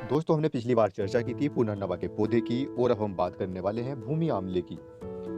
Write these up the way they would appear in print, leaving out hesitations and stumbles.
दोस्तों, हमने पिछली बार चर्चा की थी पुनर्नवा के पौधे की और अब हम बात करने वाले हैं भूमि आमले की,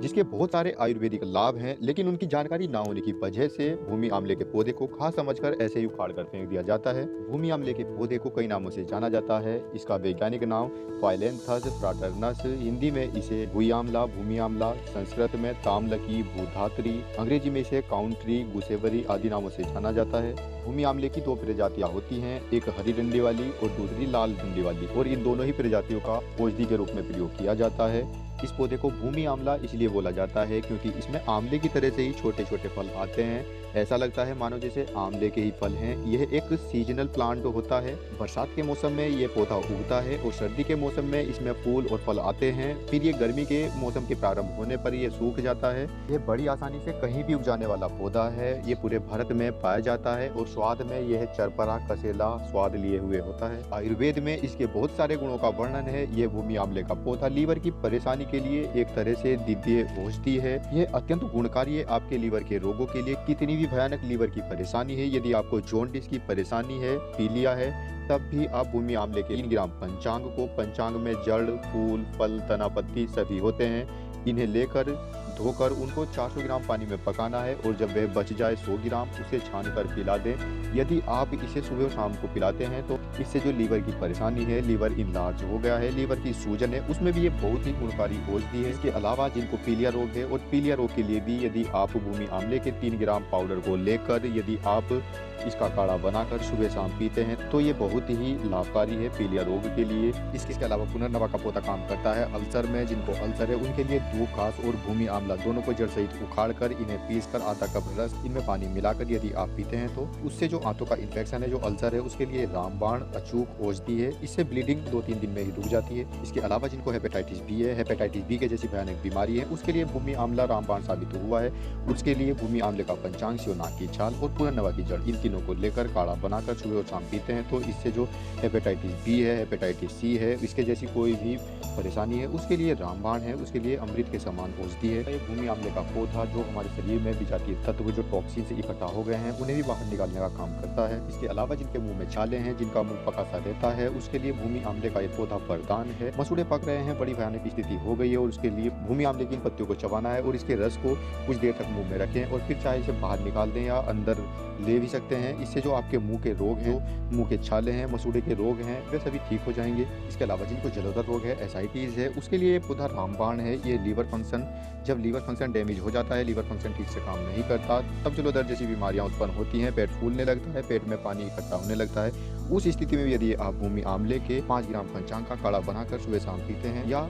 जिसके बहुत सारे आयुर्वेदिक लाभ हैं। लेकिन उनकी जानकारी ना होने की वजह से भूमि आमले के पौधे को खा समझकर ऐसे ही उखाड़ कर फेंक दिया जाता है। भूमि आमले के पौधे को कई नामों से जाना जाता है। इसका वैज्ञानिक नाम फाइलेंथस फ्राटर्नस, हिंदी में इसे भुई आमला, भूमि आमला, संस्कृत में तामलकी, भूधात्री, अंग्रेजी में इसे काउंट्री, गुसेवरी आदि नामों से जाना जाता है। भूमि आमले की दो प्रजातियां होती हैं, एक हरी डंडी वाली और दूसरी लाल डंडी वाली, और इन दोनों ही प्रजातियों का औषधि के रूप में प्रयोग किया जाता है। इस पौधे को भूमि आमला इसलिए बोला जाता है क्योंकि इसमें आमले की तरह से ही छोटे छोटे फल आते हैं। ऐसा लगता है मानो जैसे आमले के ही फल हैं। यह एक सीजनल प्लांट होता है। बरसात के मौसम में ये पौधा उगता है और सर्दी के मौसम में इसमें फूल और फल आते हैं। फिर ये गर्मी के मौसम के प्रारंभ होने पर ये सूख जाता है। ये बड़ी आसानी से कहीं भी उग जाने वाला पौधा है। ये पूरे भारत में पाया जाता है और स्वाद में यह चरपरा कसेला स्वाद लिए हुए होता है। आयुर्वेद में इसके बहुत सारे गुणों का वर्णन है। ये भूमि आमले का पौधा लीवर की परेशानी के लिए एक तरह से दिव्य औषधि है। यह अत्यंत गुणकारी है आपके लीवर के रोगों के लिए। कितनी भी भयानक लीवर की परेशानी है, यदि आपको जॉन्डिस की परेशानी है, पीलिया है, तब भी आप भूमि आमले के 3 ग्राम पंचांग में जड़, फूल, फल, तना, पत्ती सभी होते हैं। इन्हें लेकर धोकर उनको 400 ग्राम पानी में पकाना है और जब वह बच जाए 100 ग्राम उसे छान कर पिला दें। यदि आप इसे सुबह और शाम को पिलाते हैं तो इससे जो लीवर की परेशानी है, लीवर इनलार्ज हो गया है, लीवर की सूजन है, उसमें भी ये बहुत ही गुणकारी औषधि है। इसके अलावा जिनको पीलिया रोग है, और पीलिया रोग के लिए भी यदि आप भूमि आमले के 3 ग्राम पाउडर को लेकर यदि आप इसका काढ़ा बनाकर सुबह शाम पीते हैं तो ये बहुत ही लाभकारी है पीलिया रोग के लिए। इसके अलावा पुनर्नवा का पौधा काम करता है अल्सर में। जिनको अल्सर है उनके लिए दूब घास और भूमि आमला दोनों को जड़ सहित उखाड़ कर इन्हें पीसकर आधा कप रस इनमें पानी मिलाकर यदि आप पीते हैं तो उससे जो आंतों का इन्फेक्शन है, जो अल्सर है, उसके लिए रामबाण अचूक औषधि है। इससे ब्लीडिंग 2-3 दिन में ही रुक जाती है। इसके अलावा जिनको हेपेटाइटिस बी है, हेपेटाइटिस बी के जैसी भयानक बीमारी है, उसके लिए भूमि आमला रामबाण साबित हुआ है। उसके लिए भूमि आमले का पंचांग, नाक की छाल और पुनर्नवा की जड़, इन तीनों को लेकर काढ़ा बनाकर सुबह और शाम पीते हैं तो इससे जो हेपेटाइटिस बी है, हेपेटाइटिस सी है, इसके जैसी कोई भी परेशानी है, उसके लिए रामबाण है, उसके लिए अमृत के समान औषधि है। भूमि आमले का पौधा जो हमारे शरीर में विषाक्त तत्व जो टॉक्सिन से इकट्ठा हो गए हैं उन्हें भी बाहर निकालने का काम करता है। इसके अलावा जिनके मुंह में छाले हैं, जिनका मुंह पका सा रहता है, उसके लिए भूमि आमले का ये पौधा वरदान है। मसूड़े पक रहे हैं, बड़ी भयानक स्थिति हो गई है और उसके लिए भूमि आमले की इन पत्तियों को चबाना है और इसके रस को कुछ देर तक मुंह में रखें और फिर चाहे इसे बाहर निकाल दें या अंदर ले भी सकते हैं। इससे जो आपके मुंह के रोग हैं, मुंह के छाले हैं, मसूड़े के रोग हैं, वे सभी ठीक हो जाएंगे। इसके अलावा जिनको जलोदर रोग है, एसाइटिस है, उसके लिए ये पौधा रामबाण है। ये लीवर फंक्शन, जब लीवर फंक्शन डैमेज हो जाता है, लीवर फंक्शन ठीक से काम नहीं करता, तब जलोदर जैसी बीमारियां उत्पन्न होती हैं, पेट फूलने लगता है, पेट में पानी इकट्ठा होने लगता है। उस स्थिति में यदि आप भूमि आमले के 5 ग्राम पंचांग का काढ़ा बनाकर सुबह शाम पीते हैं या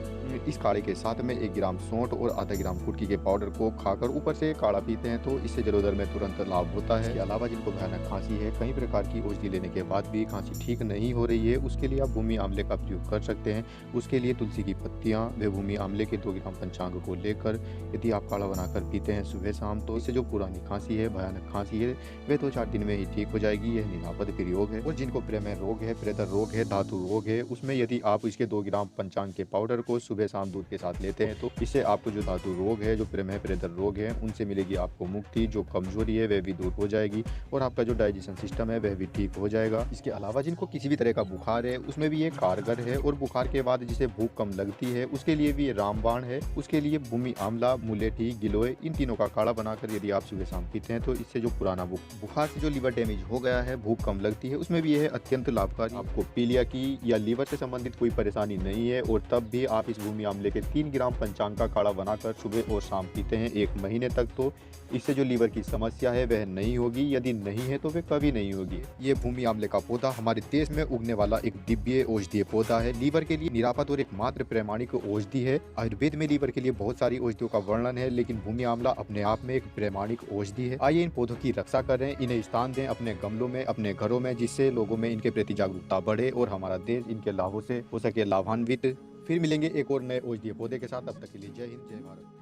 इस काढ़े के साथ में 1 ग्राम सौंठ और आधा ग्राम कुटकी के पाउडर को खाकर ऊपर से काढ़ा पीते हैं तो इससे जलोदर में तुरंत लाभ होता है। इसके अलावा जिनको भयानक खांसी है, कई प्रकार की औषधि लेने के बाद भी खांसी ठीक नहीं हो रही है, उसके लिए आप भूमि आमले का प्रयोग कर सकते हैं। उसके लिए तुलसी की पत्तियां व भूमि आमले के 2 ग्राम पंचांग को लेकर यदि आप काढ़ा बनाकर पीते हैं सुबह शाम तो इससे जो पुरानी खांसी है, भयानक खांसी है, वह 2-4 दिन में ही ठीक हो जाएगी। यह निरापद प्रयोग है। और जिनको प्रेमय रोग है, प्रेदर रोग है, धातु रोग है, उसमें यदि आप इसके 2 ग्राम पंचांग के पाउडर को सुबह शाम दूध के साथ लेते हैं तो इससे आपको जो धातु रोग है, जो प्रेमय प्रेदर रोग है, उनसे मिलेगी आपको मुक्ति। जो कमजोरी है वह भी दूर हो जाएगी और आपका जो डाइजेशन सिस्टम है वह भी ठीक हो जाएगा। इसके अलावा जिनको किसी भी तरह का बुखार है उसमें भी ये कारगर है और बुखार के बाद जिसे भूख कम लगती है उसके लिए भी ये रामबाण है। उसके लिए भूमि आमला, मुलेठी, गिलोय, इन तीनों का काढ़ा बनाकर यदि आप सुबह शाम पीते हैं तो इससे जो पुराना बुखार से जो लीवर डैमेज हो गया है, भूख कम लगती है, उसमें भी यह अत्यंत लाभकारी। आपको पीलिया की या लीवर से संबंधित कोई परेशानी नहीं है और तब भी आप इस भूमि आमले के 3 ग्राम पंचांग का काढ़ा बनाकर सुबह और शाम पीते हैं 1 महीने तक तो इससे जो लीवर की समस्या है वह नहीं होगी। यदि नहीं है तो वह कभी नहीं होगी। ये भूमि आमले का पौधा हमारे देश में उगने वाला एक दिव्य औषधीय पौधा है। लीवर के लिए निरापद और एकमात्र प्रामाणिक औषधि है। आयुर्वेद में लीवर के लिए बहुत सारी औषधियों का वर्णन है, लेकिन भूमि आमला अपने आप में एक प्रामाणिक औषधि है। आइए इन पौधों की रक्षा करें, इन्हें स्थान दें अपने गमलों में, अपने घरों में, जिससे लोगों में इनके प्रति जागरूकता बढ़े और हमारा देश इनके लाभों से हो सके लाभान्वित। फिर मिलेंगे एक और नए औषधीय पौधे के साथ। तब तक के लिए जय हिंद, जय भारत।